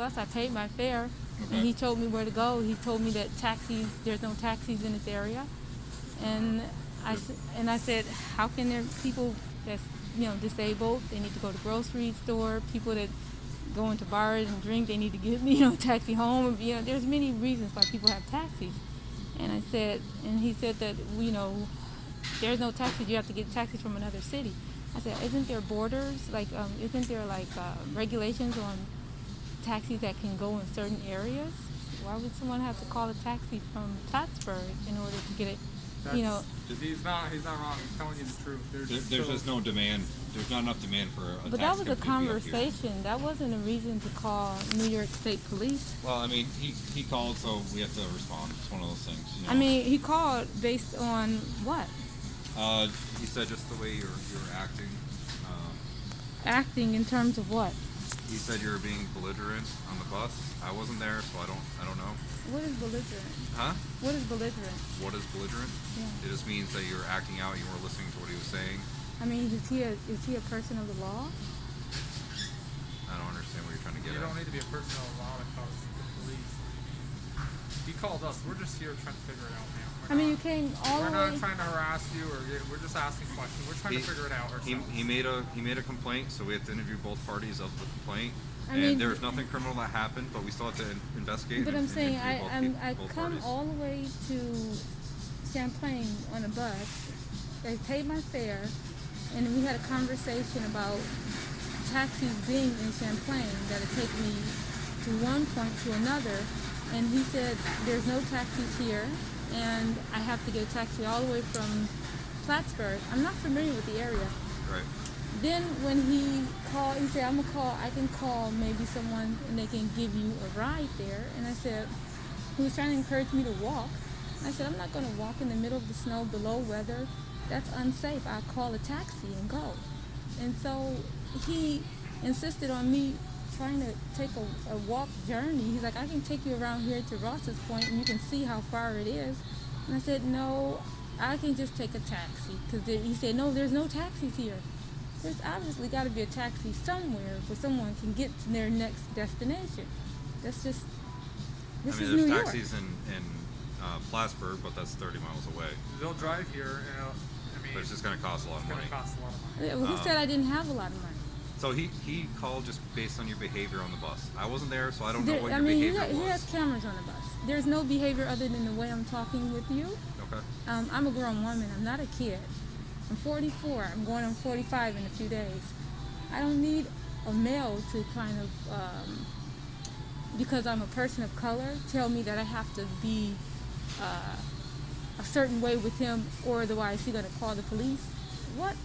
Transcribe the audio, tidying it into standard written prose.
bus. I paid my fare, Okay. and he told me where to go. He told me that there's no taxis in this area, and I said, how can there people that's disabled? They need to go to the grocery store. People that go into bars and drink, they need to get a taxi home. There's many reasons why people have taxis. And he said that there's no taxis. You have to get taxis from another city. I said, isn't there borders? Isn't there regulations on taxis that can go in certain areas? Why would someone have to call a taxi from Plattsburgh in order to get it? He's not wrong. He's telling you the truth. There's just no demand. There's not enough demand for a But taxi that was a company to be up here. conversation. That wasn't a reason to call New York State Police. Well, I mean, he called, so we have to respond. It's one of those things. I mean, he called based on what? He said just the way you're acting. Acting in terms of what? He said you were being belligerent on the bus. I wasn't there, so I don't know. What is belligerent? Huh? What is belligerent? What is belligerent? Yeah. It just means that you're acting out. You weren't listening to what he was saying. I mean, is he a person of the law? I don't understand what you're trying to get You at. don't need to be a person of the law to call the police. He called us. We're just here trying to figure it out, man. You came all the way. We're not trying to harass you, or we're just asking questions. We're trying to figure it out ourselves. He made a complaint, so we have to interview both parties of the complaint. I mean, there's nothing criminal that happened, but we still have to investigate. But I'm saying I both come parties. all the way to Champlain on a bus. They paid my fare, and we had a conversation about taxis being in Champlain that'll take me to one point to another. And he said there's no taxis here, and I have to get a taxi all the way from Plattsburgh. I'm not familiar with the area. Right. Then when he called, he said, I can call maybe someone and they can give you a ride there. And I said, he was trying to encourage me to walk. I said, I'm not going to walk in the middle of the snow, below weather. That's unsafe. I'll call a taxi and go. And so he insisted on me trying to take a walk journey. He's like, I can take you around here to Ross's Point and you can see how far it is. And I said, no, I can just take a taxi. Because he said, no, there's no taxis here. There's obviously got to be a taxi somewhere where someone can get to their next destination. This is New York. There's taxis in Plattsburgh, but that's 30 miles away. They'll drive here, But it's just going to cost a lot of money. It's going to cost a lot of money. Yeah, well, he said I didn't have a lot of money. So he called just based on your behavior on the bus. I wasn't there, so I don't know what your he behavior was. has cameras on the bus. There's no behavior other than the way I'm talking with you. Okay. I'm a grown woman. I'm not a kid. I'm 44. I'm going on 45 in a few days. I don't need a male to kind of, because I'm a person of color, tell me that I have to be a certain way with him, or otherwise he's going to call the police. What